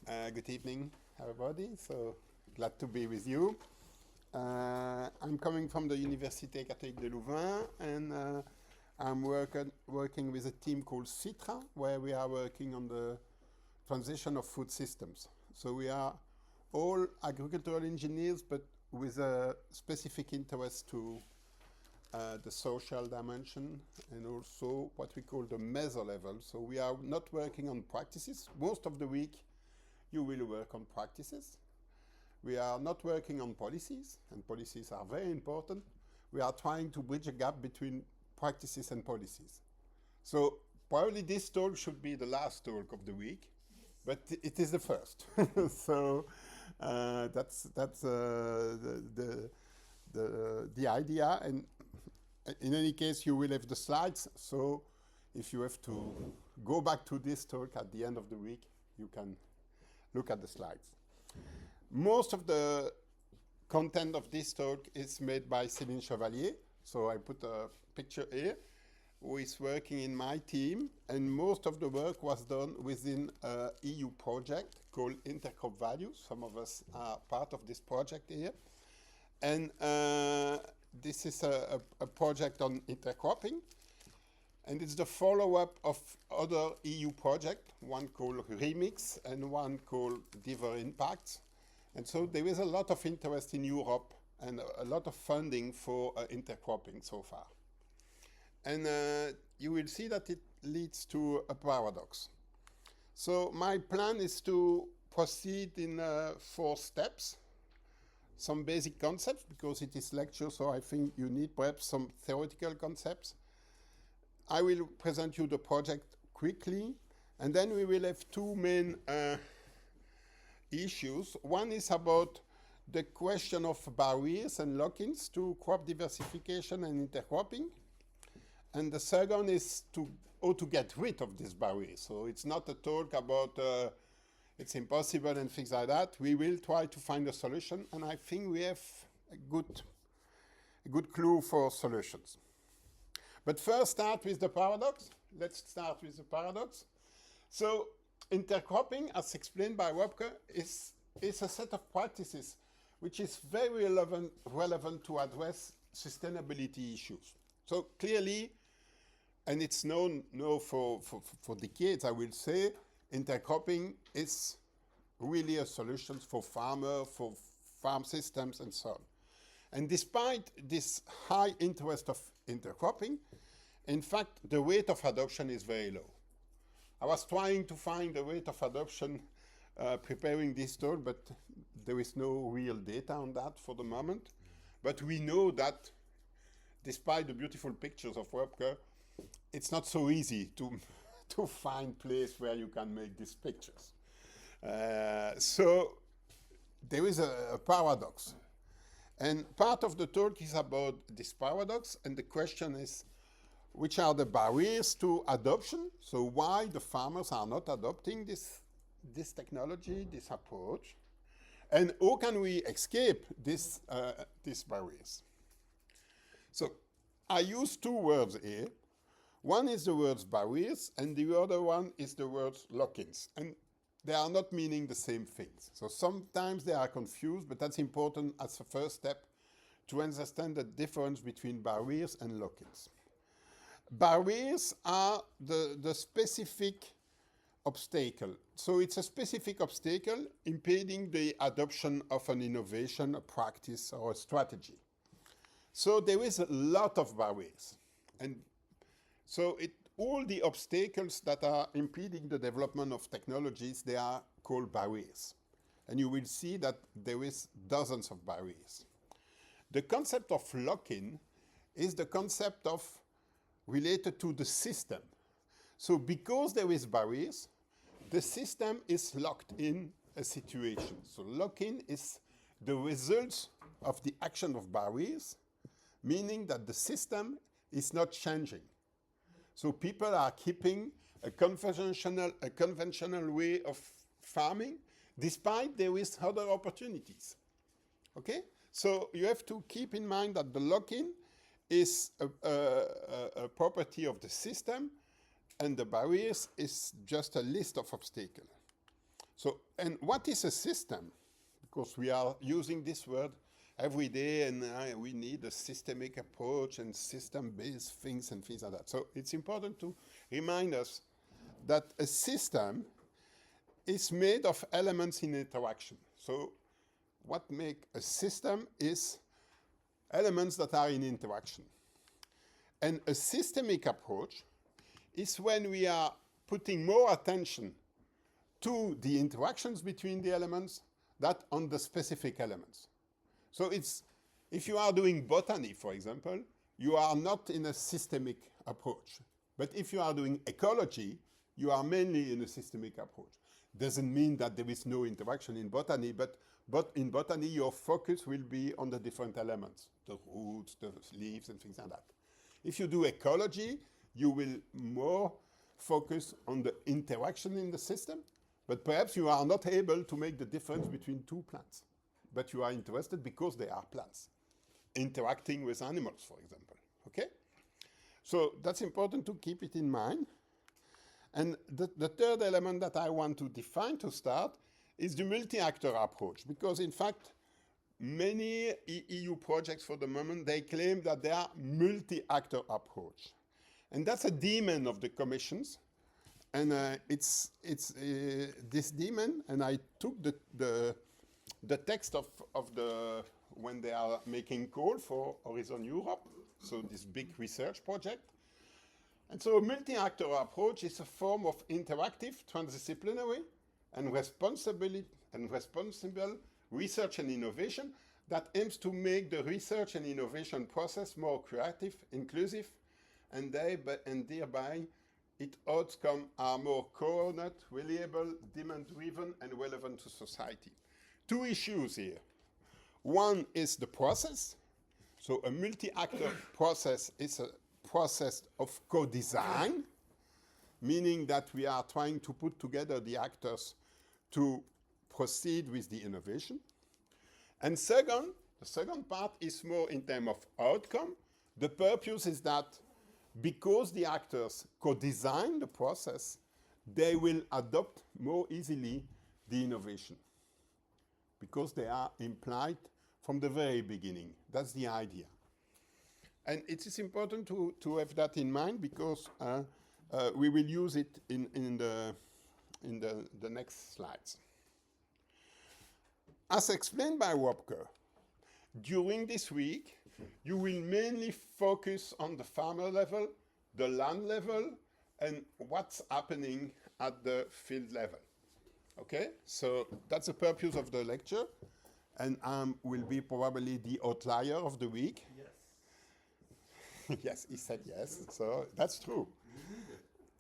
Good evening, everybody. So glad to be with you. I'm coming from the Université Catholique de Louvain, and I'm working with a team called CITRA, where we are working on the transition of food systems. So we are all agricultural engineers, but with a specific interest to the social dimension and also what we call the meso level. So we are not working on practices. Most of the week you will work on practices. We are not working on policies, and policies are very important. We are trying to bridge a gap between practices and policies. So probably this talk should be the last talk of the week, but it is the first. So that's the idea. And in any case, you will have the slides. So if you have to go back to this talk at the end of the week, you can look at the slides. Most of the content of this talk is made by Céline Chevalier. So I put a picture here, who is working in my team, and most of the work was done within an EU project called Intercrop Values. Some of us are part of this project here. And this is a project on intercropping. And it's the follow-up of other EU projects, one called Remix and one called Diver Impact. And so there is a lot of interest in Europe and a lot of funding for intercropping so far. And you will see that it leads to a paradox. So my plan is to proceed in 4 steps. Some basic concepts, because it is lecture, so I think you need perhaps some theoretical concepts. I will present you the project quickly, and then we will have 2 main issues. One is about the question of barriers and lock-ins to crop diversification and intercropping. And the second is how to get rid of these barriers. So it's not a talk about it's impossible and things like that. We will try to find a solution, and I think we have a good clue for solutions. But first, start with the paradox. Let's start with the paradox. So intercropping, as explained by Webke, is a set of practices which is very relevant to address sustainability issues. So clearly, and it's known now for decades, I will say, intercropping is really a solution for farmers, for farm systems, and so on. And despite this high interest of intercropping, in fact, the rate of adoption is very low. I was trying to find the rate of adoption preparing this talk, but there is no real data on that for the moment. But we know that despite the beautiful pictures of Webke, it's not so easy to find place where you can make these pictures. So there is a paradox. And part of the talk is about this paradox, and the question is, which are the barriers to adoption? So why the farmers are not adopting this technology, this approach? And how can we escape these barriers? So I use 2 words here. One is the words barriers, and the other one is the words lock-ins. And they are not meaning the same things. So sometimes they are confused, but that's important as a first step to understand the difference between barriers and lock-ins. Barriers are the specific obstacle. So it's a specific obstacle impeding the adoption of an innovation, a practice, or a strategy. So there is a lot of barriers. And so all the obstacles that are impeding the development of technologies, they are called barriers. And you will see that there is dozens of barriers. The concept of lock-in is the concept of related to the system. So because there is barriers, the system is locked in a situation. So lock-in is the result of the action of barriers, meaning that the system is not changing. So people are keeping a conventional way of farming, despite there is other opportunities. Okay? So you have to keep in mind that the lock-in is a property of the system, and the barriers is just a list of obstacles. So, and what is a system? Because we are using this word every day, and we need a systemic approach and system-based things and things like that. So it's important to remind us that a system is made of elements in interaction. So what makes a system is elements that are in interaction. And a systemic approach is when we are putting more attention to the interactions between the elements than on the specific elements. So it's, if you are doing botany, for example, you are not in a systemic approach. But if you are doing ecology, you are mainly in a systemic approach. Doesn't mean that there is no interaction in botany, but in botany, your focus will be on the different elements, the roots, the leaves, and things like that. If you do ecology, you will more focus on the interaction in the system, but perhaps you are not able to make the difference between two plants. But you are interested because they are plants, interacting with animals, for example, okay? So that's important to keep it in mind. And the third element that I want to define to start is the multi-actor approach, because in fact, many EU projects for the moment, they claim that they are multi-actor approach. And that's a demon of the commissions. And it's this demon, and I took the text of the, when they are making call for Horizon Europe, so this big research project. And so a multi-actor approach is a form of interactive, transdisciplinary, and responsible research and innovation that aims to make the research and innovation process more creative, inclusive, and thereby its outcomes are more coordinated, reliable, demand-driven, and relevant to society. Two issues here. One is the process. So a multi-actor process is a process of co-design, meaning that we are trying to put together the actors to proceed with the innovation. And second, the second part is more in terms of outcome. The purpose is that because the actors co-design the process, they will adopt more easily the innovation because they are implied from the very beginning. That's the idea. And it is important to have that in mind because we will use it in the next slides. As explained by Wopke, during this week, you will mainly focus on the farmer level, the land level, and what's happening at the field level. Okay, so that's the purpose of the lecture, and will be probably the outlier of the week. Yes. Yes, he said yes, so that's true.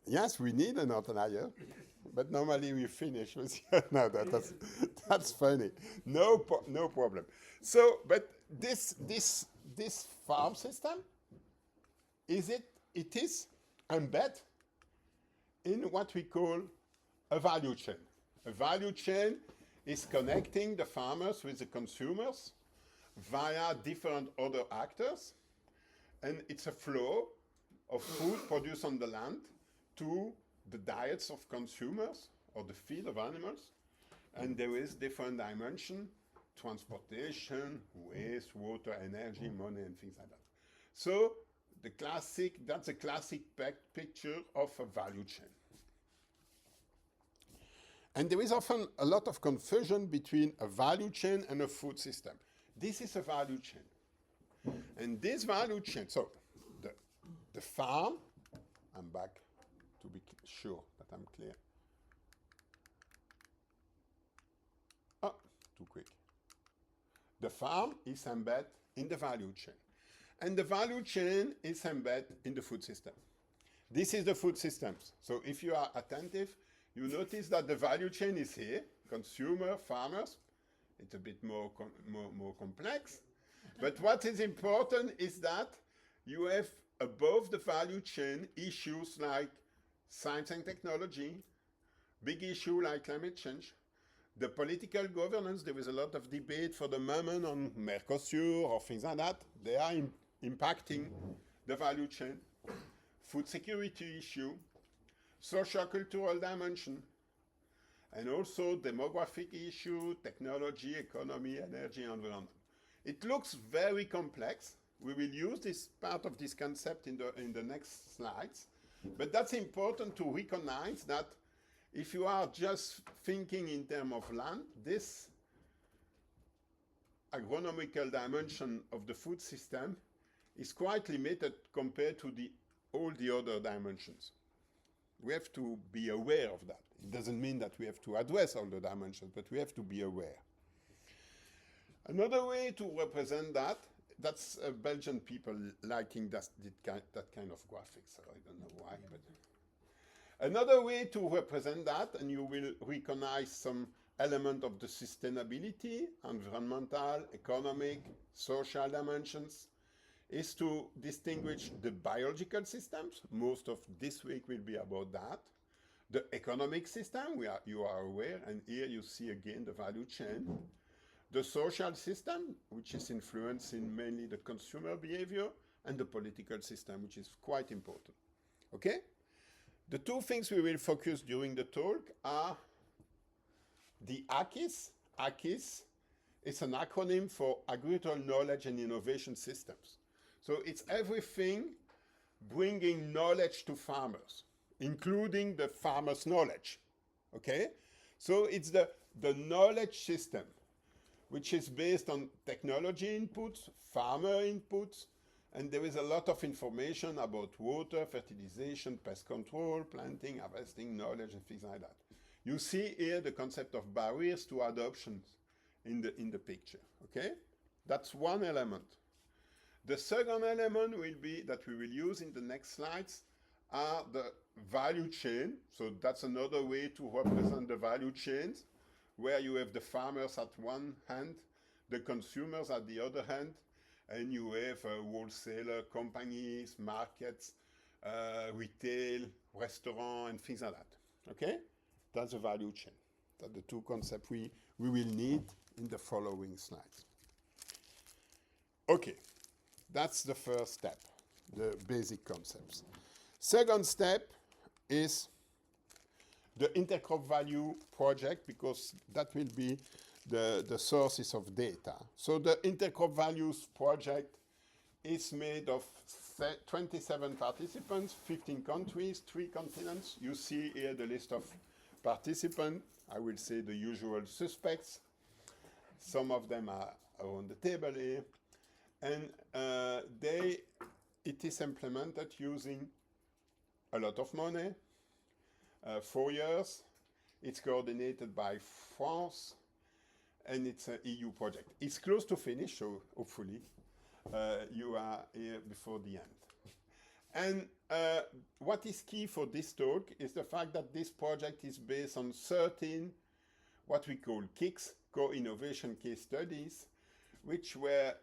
Yes, we need an outlier, but normally we finish with, no, that's funny. No problem. So, but this farm system, it is embedded in what we call a value chain. A value chain is connecting the farmers with the consumers via different other actors, and it's a flow of food produced on the land to the diets of consumers or the feed of animals, and there is different dimension, transportation, waste, water, energy, money, and things like that. So that's a classic picture of a value chain. And there is often a lot of confusion between a value chain and a food system. This is a value chain. And this value chain, so the farm, I'm back to be sure that I'm clear. Oh, too quick. The farm is embedded in the value chain. And the value chain is embedded in the food system. This is the food systems. So if you are attentive, you notice that the value chain is here, consumer, farmers. It's a bit more complex. But what is important is that you have above the value chain issues like science and technology, big issue like climate change, the political governance. There is a lot of debate for the moment on Mercosur or things like that. They are impacting the value chain. Food security issue, social-cultural dimension, and also demographic issue, technology, economy, energy, environment. It looks very complex. We will use this part of this concept in the next slides, but that's important to recognize that if you are just thinking in terms of land, this agronomical dimension of the food system is quite limited compared to all the other dimensions. We have to be aware of that. It doesn't mean that we have to address all the dimensions, but we have to be aware. Another way to represent that's Belgian people liking that kind of graphics. I don't know why, but another way to represent that, and you will recognize some element of the sustainability, environmental, economic, social dimensions, is to distinguish the biological systems. Most of this week will be about that. The economic system, you are aware, and here you see again the value chain. The social system, which is influencing mainly the consumer behavior, and the political system, which is quite important. Okay? The two things we will focus during the talk are the AKIS. AKIS is an acronym for Agricultural Knowledge and Innovation Systems. So it's everything bringing knowledge to farmers, including the farmer's knowledge. Okay? So it's the knowledge system, which is based on technology inputs, farmer inputs, and there is a lot of information about water, fertilization, pest control, planting, harvesting, knowledge, and things like that. You see here the concept of barriers to adoption in the picture, okay? That's one element. The second element will be, that we will use in the next slides, are the value chain. So that's another way to represent the value chains, where you have the farmers at one hand, the consumers at the other hand, and you have wholesaler companies, markets, retail, restaurant, and things like that. Okay? That's the value chain. That's the two concepts we will need in the following slides. Okay, that's the first step, the basic concepts. Second step is the intercrop value project, because that will be the sources of data. So the intercrop values project is made of 27 participants, 15 countries, 3 continents. You see here the list of participants. I will say the usual suspects. Some of them are on the table here. And it is implemented using a lot of money, 4 years. It's coordinated by France, and it's an EU project. It's close to finish, so hopefully you are here before the end. And what is key for this talk is the fact that this project is based on 13 what we call KICS, co-innovation case studies, which were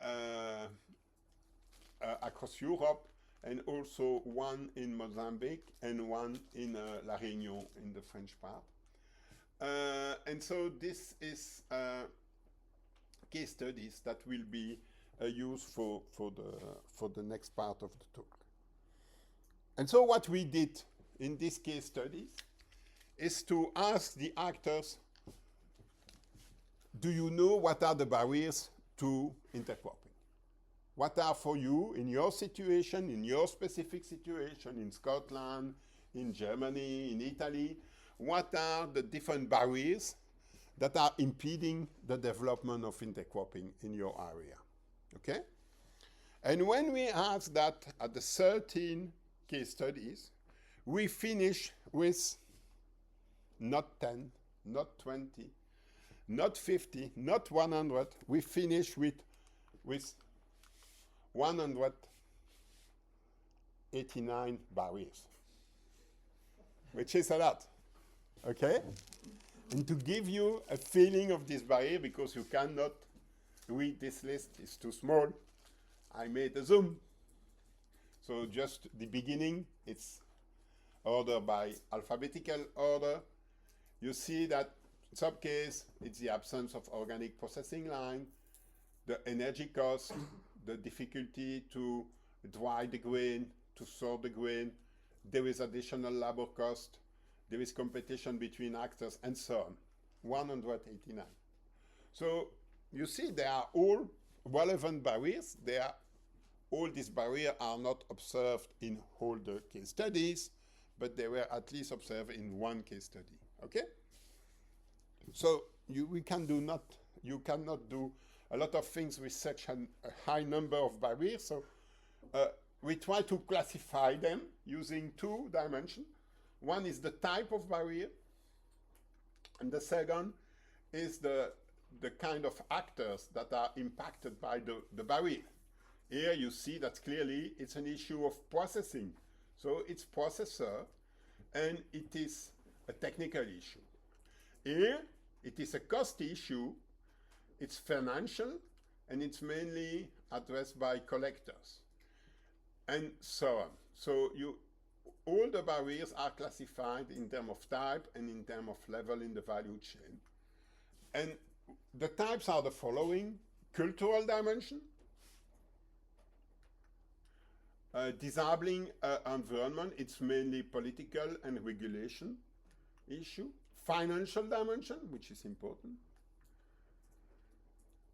across Europe, and also one in Mozambique and one in La Réunion in the French part. And so this is case studies that will be used for the next part of the talk. And so what we did in these case studies is to ask the actors, do you know what are the barriers to intercropping? What are for you, in your situation, in your specific situation, in Scotland, in Germany, in Italy, what are the different barriers that are impeding the development of intercropping in your area? Okay? And when we ask that at the 13 case studies, we finish with not 10, not 20, not 50, not 100. We finish with 189 barriers, which is a lot, okay? And to give you a feeling of this barrier, because you cannot read this list, it's too small, I made a zoom. So just the beginning, it's ordered by alphabetical order. You see that some case, it's the absence of organic processing line, the energy cost, the difficulty to dry the grain, to sort the grain. There is additional labor cost. there is competition between actors, and so on. 189. So you see they are all relevant barriers. All these barriers are not observed in all the case studies, but they were at least observed in one case study. Okay? So you cannot do a lot of things with such a high number of barriers. So we try to classify them using 2 dimensions. One is the type of barrier, and the second is the kind of actors that are impacted by the barrier. Here you see that clearly it's an issue of processing. So it's processor, and it is a technical issue. Here it is a cost issue, it's financial, and it's mainly addressed by collectors, and so on. So all the barriers are classified in terms of type and in terms of level in the value chain. And the types are the following: cultural dimension, disabling environment, it's mainly political and regulation issue. Financial dimension, which is important.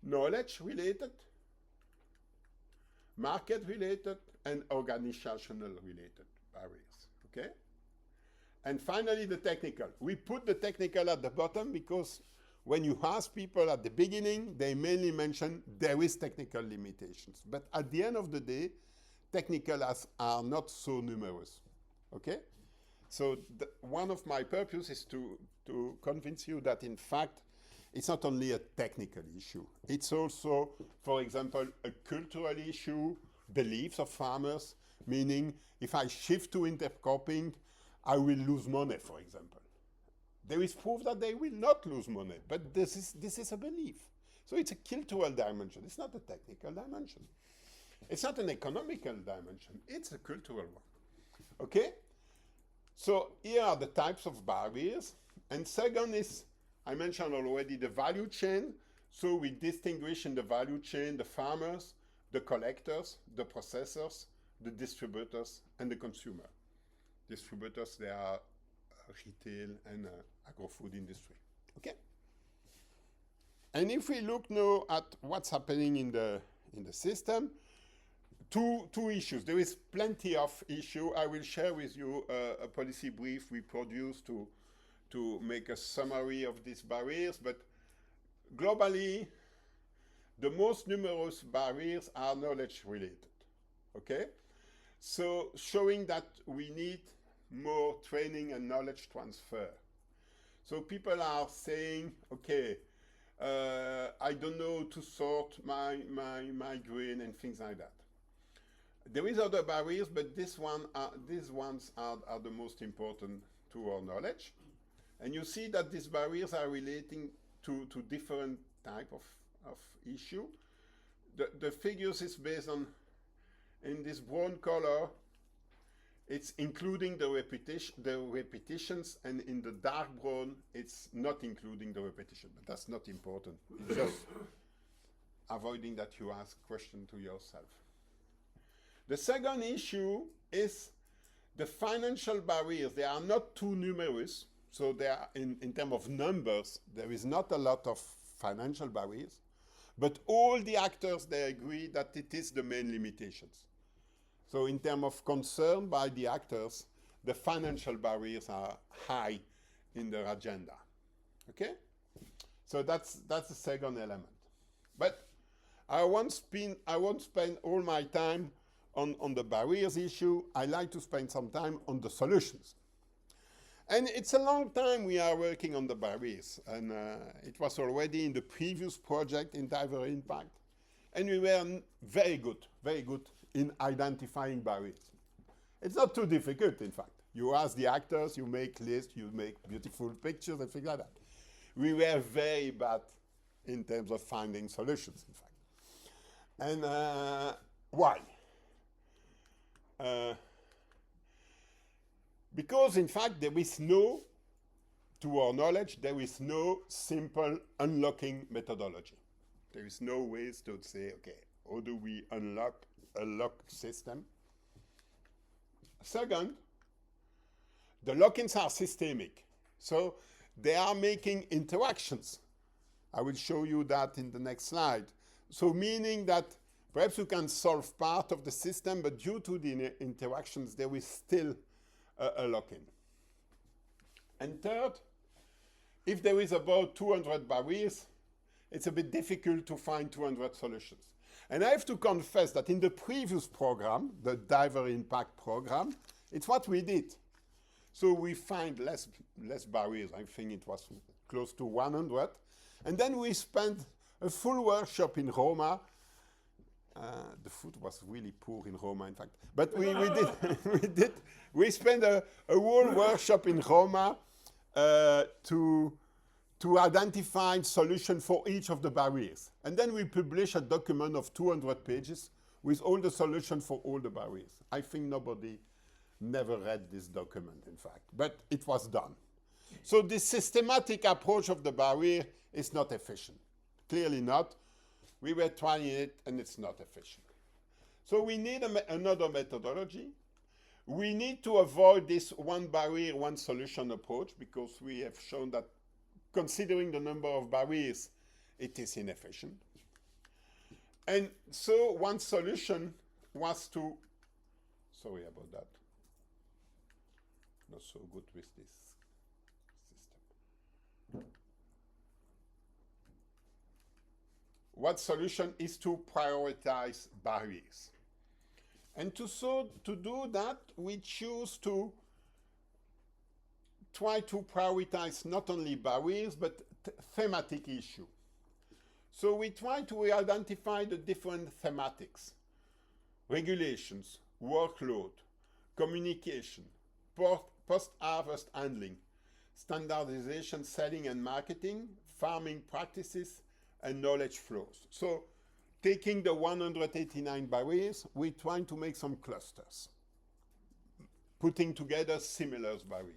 Knowledge related, market related, and organizational related barriers, okay? And finally, the technical. We put the technical at the bottom because when you ask people at the beginning, they mainly mention there is technical limitations. But at the end of the day, technical are not so numerous, okay? So one of my purposes is to convince you that, in fact, it's not only a technical issue. It's also, for example, a cultural issue, beliefs of farmers, meaning if I shift to intercropping, I will lose money, for example. There is proof that they will not lose money, but this is a belief. So it's a cultural dimension. It's not a technical dimension. It's not an economical dimension. It's a cultural one. Okay? So here are the types of barriers. And second is, I mentioned already, the value chain. So we distinguish in the value chain the farmers, the collectors, the processors, the distributors, and the consumer. Distributors, they are retail and agro-food industry. Okay? And if we look now at what's happening in the system, two issues. There is plenty of issues. I will share with you a policy brief we produced to make a summary of these barriers, but globally, the most numerous barriers are knowledge related, okay? So showing that we need more training and knowledge transfer. So people are saying, okay, I don't know to sort my grain and things like that. There is other barriers, but these ones are the most important to our knowledge. And you see that these barriers are relating to different type of issue. The figures is based on, in this brown color, it's including the repetitions, and in the dark brown, it's not including the repetition, but that's not important. It's just avoiding that you ask questions to yourself. The second issue is the financial barriers. They are not too numerous, so they are in terms of numbers, there is not a lot of financial barriers, but all the actors, they agree that it is the main limitations. So in terms of concern by the actors, the financial barriers are high in their agenda, okay? So that's the second element. But I won't spend all my time on the barriers issue. I like to spend some time on the solutions. And it's a long time we are working on the barriers, and it was already in the previous project in Diver Impact. And we were very good in identifying barriers. It's not too difficult, in fact. You ask the actors, you make lists, you make beautiful pictures and things like that. We were very bad in terms of finding solutions, in fact. And why? Because, in fact, there is no, to our knowledge, there is no simple unlocking methodology. There is no ways to say, okay, how do we unlock a locked system? Second, The lock-ins are systemic. So they are making interactions. I will show you that in the next slide. So meaning that perhaps you can solve part of the system, but due to the interactions, there is still a lock-in. And third, if there is about 200 barriers, it's a bit difficult to find 200 solutions. And I have to confess that in the previous program, the Diver Impact program, it's what we did. So we find less barriers. I think it was close to 100. And then we spent a full workshop in Roma. The food was really poor in Roma, in fact. But we spent a whole workshop in Roma to identify solution for each of the barriers. And then we published a document of 200 pages with all the solutions for all the barriers. I think nobody never read this document, in fact, but it was done. So this systematic approach of the barrier is not efficient. Clearly not. We were trying it and it's not efficient. So we need another methodology. We need to avoid this one barrier, one solution approach, because we have shown that considering the number of barriers, it is inefficient. And so one solution was to, sorry about that, not so good with this system. What solution is to prioritize barriers. And to do that, we choose to try to prioritize not only barriers, but thematic issues. So we try to identify the different thematics: regulations, workload, communication, post-harvest handling, standardization, selling and marketing, farming practices, and knowledge flows. So taking the 189 barriers, we try to make some clusters, putting together similar barriers.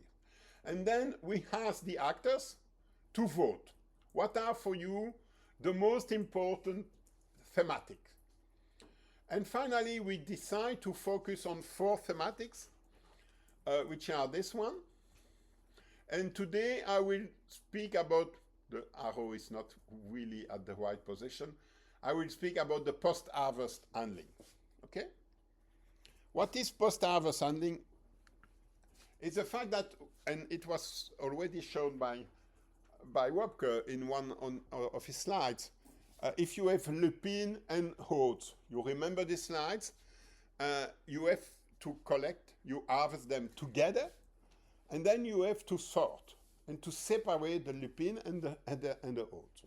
And then we ask the actors to vote. What are for you the most important thematics? And finally, we decide to focus on 4 thematics, which are this one. And today I will speak about, the arrow is not really at the right position. I will speak about the post-harvest handling, okay? What is post-harvest handling? It's the fact that, and it was already shown by Wopke in one of his slides, if you have lupine and oats, you remember these slides? You have to collect, you harvest them together, and then you have to sort and to separate the lupine and the oats.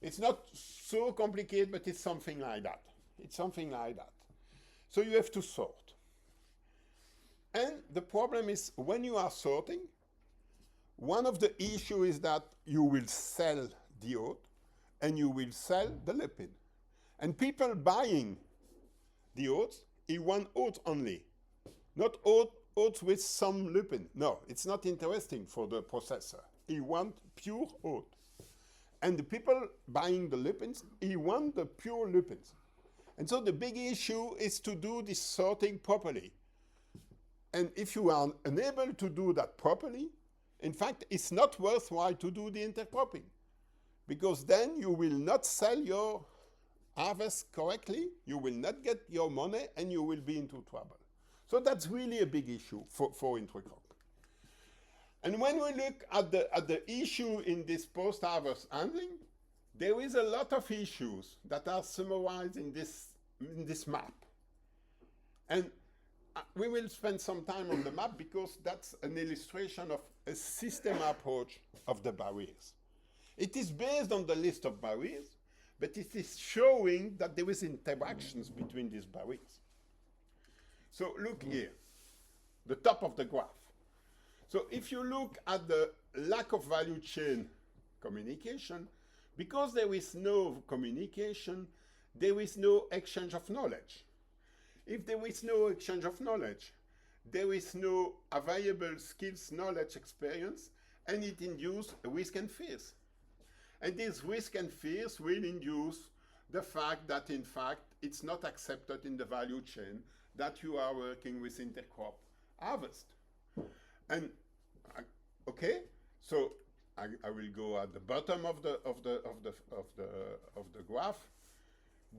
It's not so complicated, but it's something like that. It's something like that. So you have to sort. And the problem is when you are sorting, one of the issues is that you will sell the oat and you will sell the lupine. And people buying the oats, he want oats only, not oats with some lupine. No, it's not interesting for the processor. He want pure oat. And the people buying the lupins, he want the pure lupins. And so the big issue is to do this sorting properly. And if you are unable to do that properly, in fact, it's not worthwhile to do the intercropping, because then you will not sell your harvest correctly, you will not get your money, and you will be into trouble. So that's really a big issue for intercropping. And when we look at the issue in this post-harvest handling, there is a lot of issues that are summarized in this map. And we will spend some time on the map because that's an illustration of a system approach of the barriers. It is based on the list of barriers, but it is showing that there is interactions between these barriers. So look here, the top of the graph. So if you look at the lack of value chain communication, because there is no communication, there is no exchange of knowledge. If there is no exchange of knowledge, there is no available skills, knowledge, experience, and it induces risk and fears. And these risk and fears will induce the fact that, in fact, it's not accepted in the value chain that you are working with intercrop harvest. And okay, so I will go at the bottom of the graph.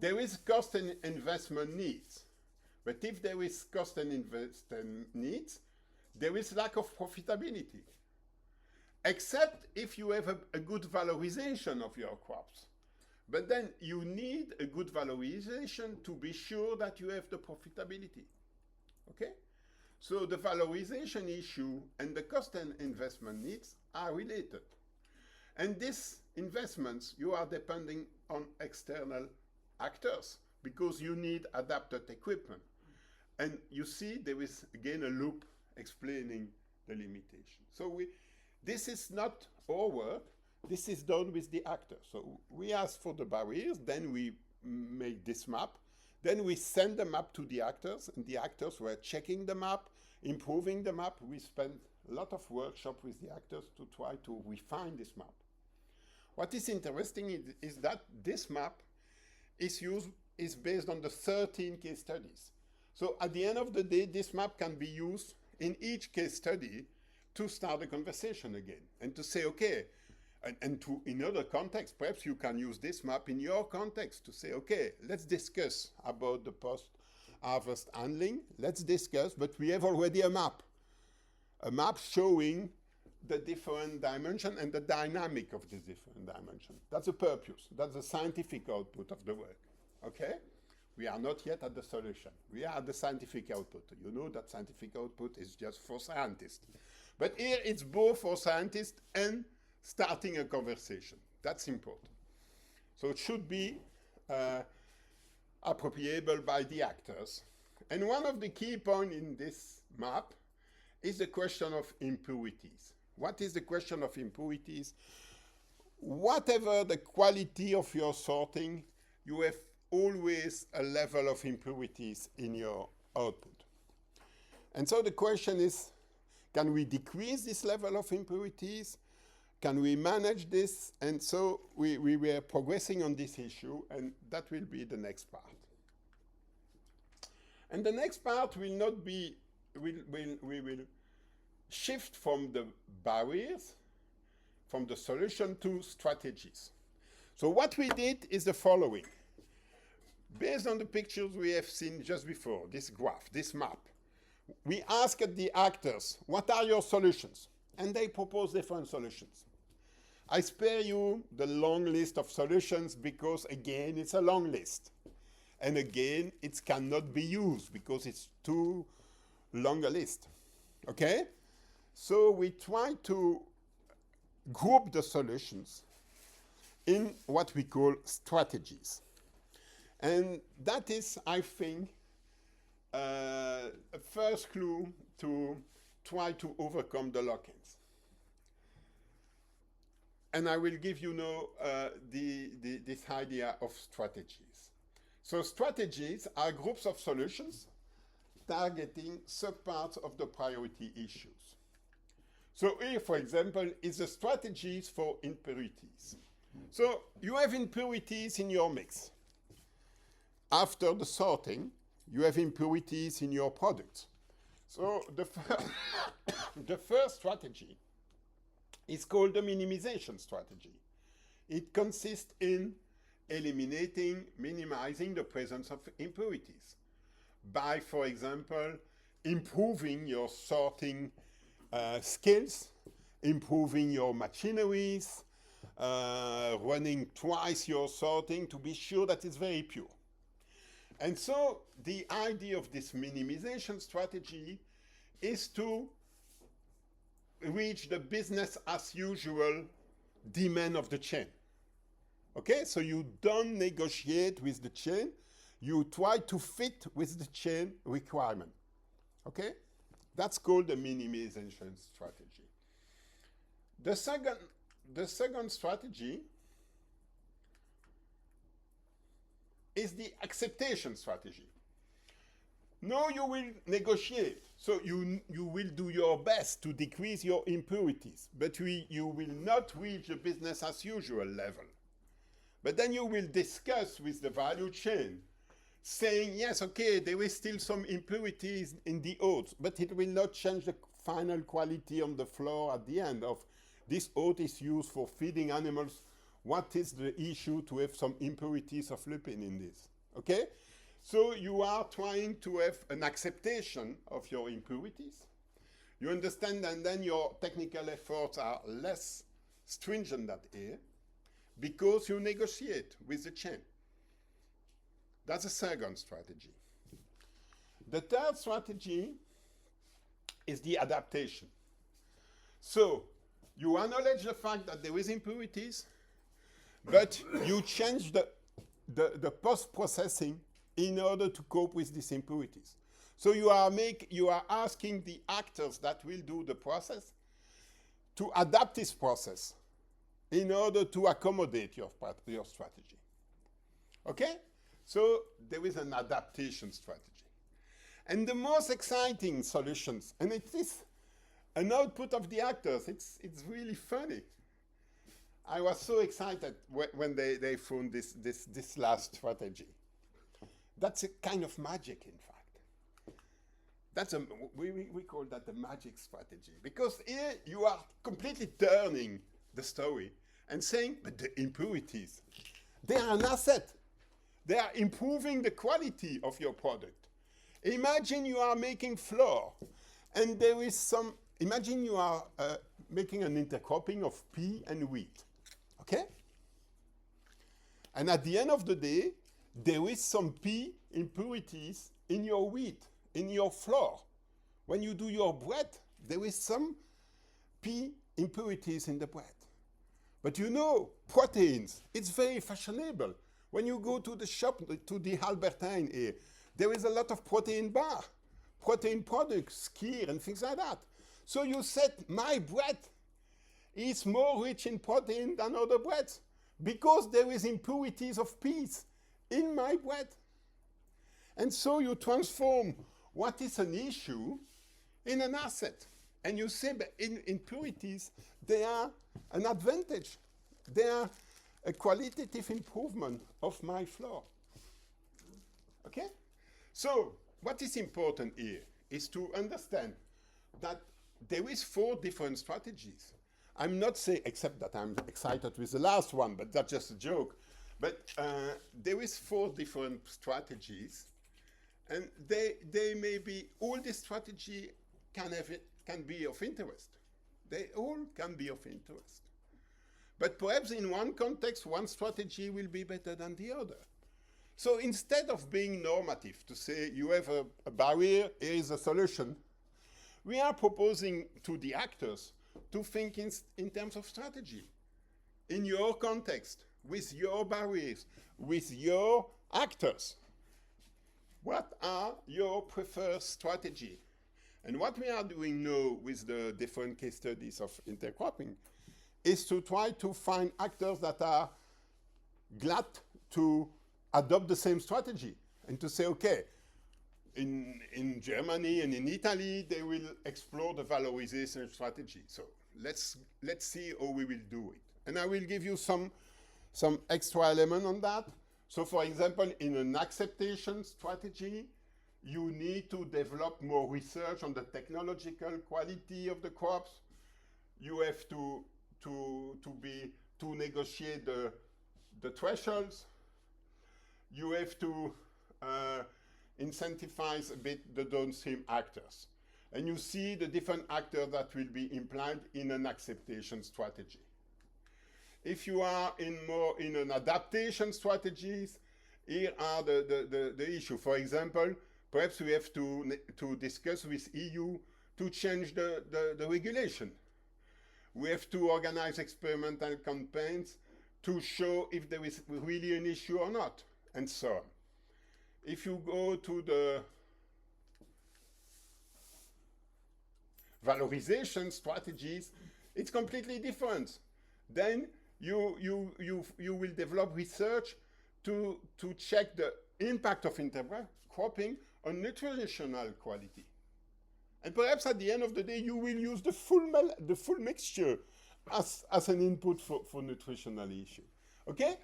There is cost and investment needs, but if there is cost and investment needs, there is lack of profitability. Except if you have a good valorization of your crops. But then you need a good valorization to be sure that you have the profitability. Okay? So the valorization issue and the cost and investment needs are related. And these investments, you are depending on external actors because you need adapted equipment. And you see there is again a loop explaining the limitation. So this is not our work, this is done with the actors. So we ask for the barriers, then we make this map, then we send the map to the actors, and the actors were checking the map, improving the map. We spent a lot of workshop with the actors to try to refine this map. What is interesting is that this map is based on the 13 case studies. So at the end of the day, this map can be used in each case study to start a conversation again and to say, okay, and to in other contexts, perhaps you can use this map in your context to say, okay, let's discuss about the post-harvest handling. Let's discuss, but we have already a map showing the different dimension and the dynamic of this different dimension. That's the purpose. That's the scientific output of the work. Okay? We are not yet at the solution. We are at the scientific output. You know that scientific output is just for scientists. But here it's both for scientists and starting a conversation. That's important. So it should be appropriable by the actors. And one of the key points in this map is the question of impurities. What is the question of impurities? Whatever the quality of your sorting, you have always a level of impurities in your output. And so the question is, can we decrease this level of impurities? Can we manage this? And so we were progressing on this issue, and that will be the next part. And the next part will not be, we will shift from the barriers, from the solution to strategies. So what we did is the following. Based on the pictures we have seen just before, this graph, this map, we asked the actors, what are your solutions? And they propose different solutions. I spare you the long list of solutions because, again, it's a long list. And again, it cannot be used because it's too long a list. Okay? So we try to group the solutions in what we call strategies. And that is, I think, a first clue to try to overcome the lock-ins. And I will give you now this idea of strategies. So strategies are groups of solutions targeting subparts of the priority issues. So here, for example, is the strategies for impurities. So you have impurities in your mix. After the sorting, you have impurities in your products. So the first strategy is called the minimization strategy. It consists in eliminating, minimizing the presence of impurities by, for example, improving your sorting skills, improving your machineries, running twice your sorting to be sure that it's very pure. And so the idea of this minimization strategy is to reach the business as usual demand of the chain. Okay, so you don't negotiate with the chain, you try to fit with the chain requirement. Okay, that's called the minimization strategy. The second strategy is the acceptation strategy. Now you will negotiate, so you will do your best to decrease your impurities, but you will not reach the business as usual level. But then you will discuss with the value chain, saying, yes, okay, there is still some impurities in the oats, but it will not change the final quality on the floor at the end of this oat is used for feeding animals. What is the issue to have some impurities of lupin in this? Okay? So you are trying to have an acceptation of your impurities. You understand, and then your technical efforts are less stringent than here because you negotiate with the chain. That's the second strategy. The third strategy is the adaptation. So you acknowledge the fact that there is impurities, but you change the post-processing in order to cope with these impurities. So you are asking the actors that will do the process to adapt this process in order to accommodate your strategy. Okay? So there is an adaptation strategy. And the most exciting solutions, and it is an output of the actors, it's really funny. I was so excited when they found this last strategy. That's a kind of magic, in fact. We call that the magic strategy. Because here you are completely turning the story and saying, but the impurities, they are an asset. They are improving the quality of your product. Imagine you are making flour, and there is some, imagine you are making an intercropping of pea and wheat, okay? And at the end of the day, there is some pea impurities in your wheat, in your flour. When you do your bread, there is some pea impurities in the bread. But you know, proteins, it's very fashionable. When you go to the shop, to the Albertine here, there is a lot of protein bar, protein products, kefir and things like that. So you said, my bread is more rich in protein than other breads because there is impurities of peas in my bread. And so you transform what is an issue in an asset. And you say, but impurities, they are an advantage. They are a qualitative improvement of my flour. Okay? So what is important here is to understand that there is 4 different strategies. I'm not saying, except that I'm excited with the last one, but that's just a joke. But there is 4 different strategies, and they may be, all the strategy can be of interest. They all can be of interest. But perhaps in one context, one strategy will be better than the other. So instead of being normative, to say you have a barrier, here is a solution, we are proposing to the actors to think in terms of strategy. In your context, with your barriers, with your actors. What are your preferred strategy? And what we are doing now with the different case studies of intercropping is to try to find actors that are glad to adopt the same strategy and to say, okay, in Germany and in Italy, they will explore the valorization strategy. So let's see how we will do it. And I will give you some extra element on that. So for example, in an acceptation strategy, you need to develop more research on the technological quality of the crops. You have to negotiate the thresholds. You have to incentivize a bit the downstream actors. And you see the different actors that will be implied in an acceptation strategy. If you are more in an adaptation strategies, here are the issue. For example, perhaps we have to discuss with EU to change the regulation. We have to organize experimental campaigns to show if there is really an issue or not, and so on. If you go to the valorization strategies, it's completely different. Then you will develop research to check the impact of intercropping on nutritional quality. And perhaps at the end of the day, you will use the full mixture as an input for nutritional issue. Okay?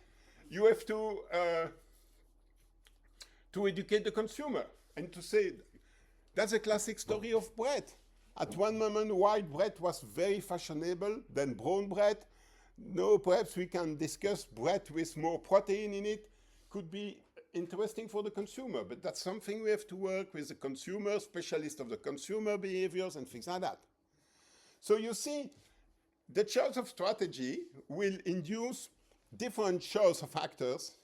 You have to educate the consumer and to say, that's a classic story of bread. At one moment, white bread was very fashionable, then brown bread. No, perhaps we can discuss bread with more protein in it. Could be interesting for the consumer, but that's something we have to work with the consumer, specialist of the consumer behaviors and things like that. So you see, the choice of strategy will induce different choice of actors,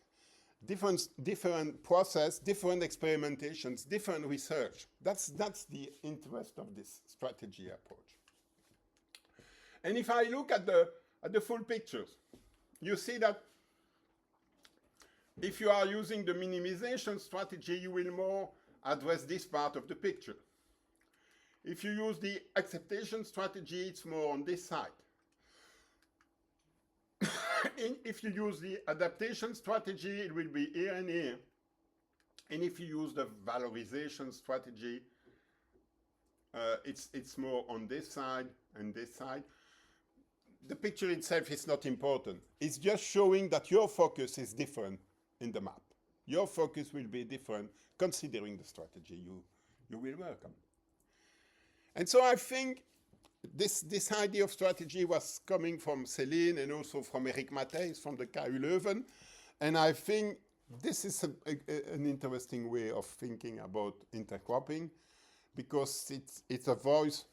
different process, different experimentations, different research. That's the interest of this strategy approach. And if I look at the full pictures, you see that if you are using the minimization strategy, you will more address this part of the picture. If you use the acceptation strategy, it's more on this side. If you use the adaptation strategy, it will be here and here. And if you use the valorization strategy, it's more on this side and this side. The picture itself is not important. It's just showing that your focus is different in the map. Your focus will be different considering the strategy you will work on. And so I think this idea of strategy was coming from Céline and also from Eric Matthijs from the KU Leuven. And I think this is an interesting way of thinking about intercropping, because it avoids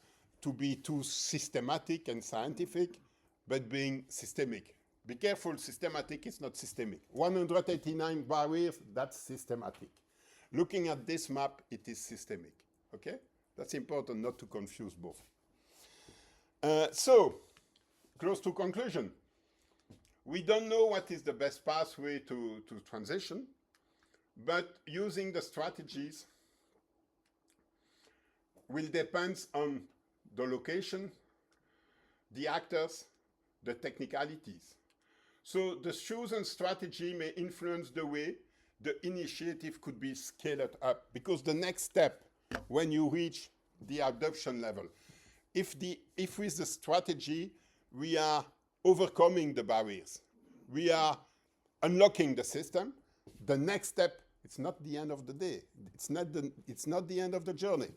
to be too systematic and scientific, but being systemic. Be careful, systematic is not systemic. 189 barriers, that's systematic. Looking at this map, it is systemic, okay? That's important not to confuse both. So, close to conclusion. We don't know what is the best pathway to transition, but using the strategies will depend on the location, the actors, the technicalities. So the chosen strategy may influence the way the initiative could be scaled up, because the next step when you reach the adoption level, if with the strategy we are overcoming the barriers, we are unlocking the system, the next step, it's not the end of the day. It's not the end of the journey.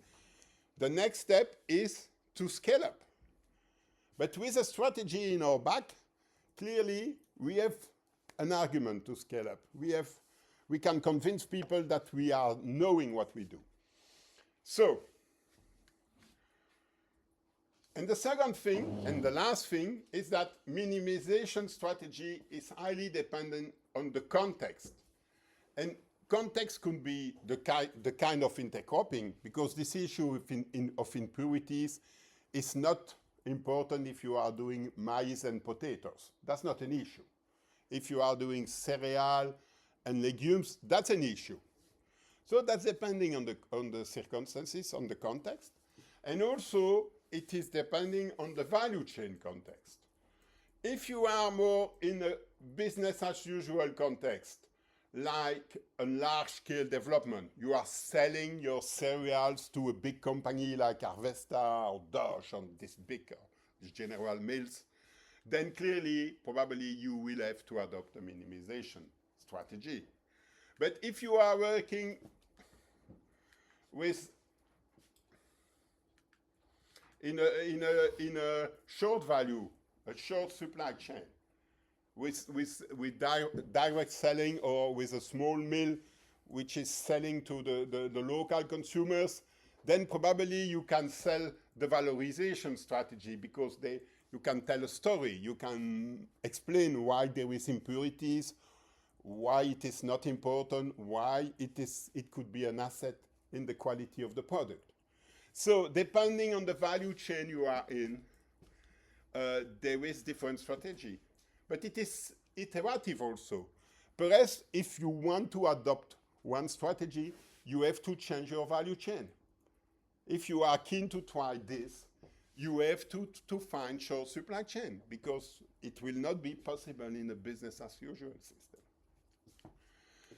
The next step is to scale up. But with a strategy in our back, clearly we have an argument to scale up. We can convince people that we are knowing what we do. So, and the second thing, and the last thing, is that minimization strategy is highly dependent on the context. And context could be the kind of intercropping, because this issue of impurities is not important if you are doing maize and potatoes. That's not an issue. If you are doing cereal and legumes, that's an issue. So that's depending on the circumstances, on the context. And also, it is depending on the value chain context. If you are more in a business as usual context, like a large-scale development, you are selling your cereals to a big company like Harvesta or Dodge on these big General Mills, then clearly, probably you will have to adopt a minimization strategy. But if you are working with in a short value, a short supply chain, with direct selling, or with a small mill which is selling to the local consumers, then probably you can sell the valorization strategy, because you can tell a story. You can explain why there is impurities, why it is not important, why it could be an asset in the quality of the product. So depending on the value chain you are in, there is different strategy. But it is iterative also. Perhaps if you want to adopt one strategy, you have to change your value chain. If you are keen to try this, you have to find short supply chain, because it will not be possible in a business as usual system.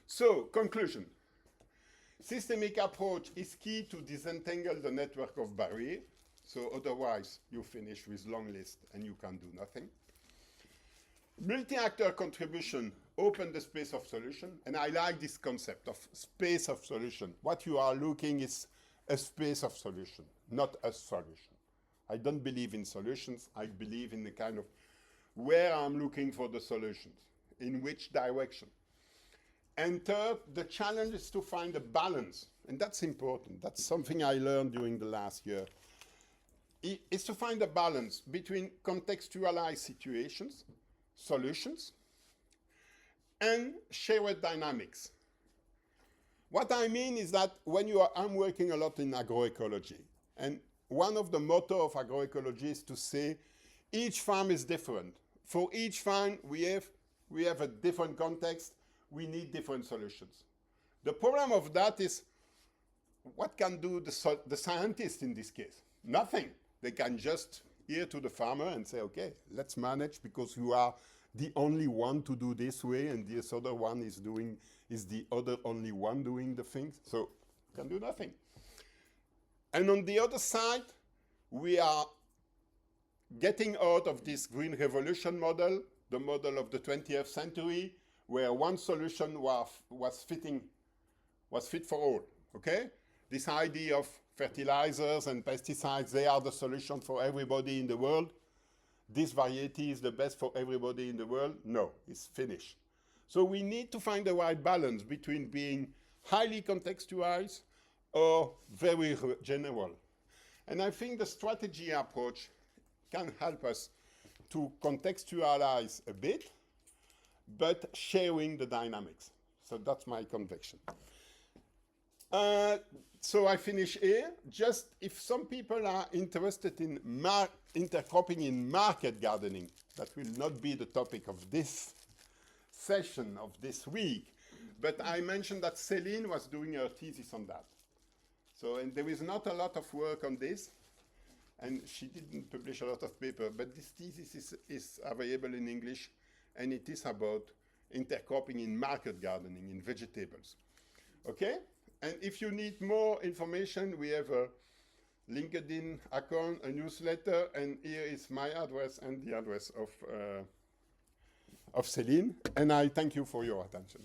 So, conclusion. Systemic approach is key to disentangle the network of barriers. So otherwise, you finish with long list and you can do nothing. Multi-actor contribution open the space of solution. And I like this concept of space of solution. What you are looking is a space of solution, not a solution. I don't believe in solutions. I believe in the kind of where I'm looking for the solutions, in which direction. And third, the challenge is to find a balance. And that's important. That's something I learned during the last year. It's to find a balance between contextualized situations, solutions, and shared dynamics. What I mean is that when I'm working a lot in agroecology, and one of the motto of agroecology is to say each farm is different. For each farm, we have a different context. We need different solutions. The problem of that is, what can do the scientist in this case? Nothing. They can just hear to the farmer and say, okay, let's manage because you are the only one to do this way, and this other one is the other only one doing the things. So can do nothing. And on the other side, we are getting out of this green revolution model, the model of the 20th century, where one solution was fit for all, okay? This idea of fertilizers and pesticides, they are the solution for everybody in the world. This variety is the best for everybody in the world. No, it's finished. So we need to find the right balance between being highly contextualized or very general. And I think the strategy approach can help us to contextualize a bit, but sharing the dynamics. So that's my conviction. So I finish here. Just if some people are interested in intercropping in market gardening, that will not be the topic of this session of this week, but I mentioned that Céline was doing her thesis on that. So, and there is not a lot of work on this, and she didn't publish a lot of paper, but this thesis is available in English, and it is about intercropping in market gardening, in vegetables. Okay? And if you need more information, we have a LinkedIn account, a newsletter, and here is my address and the address of Céline. And I thank you for your attention.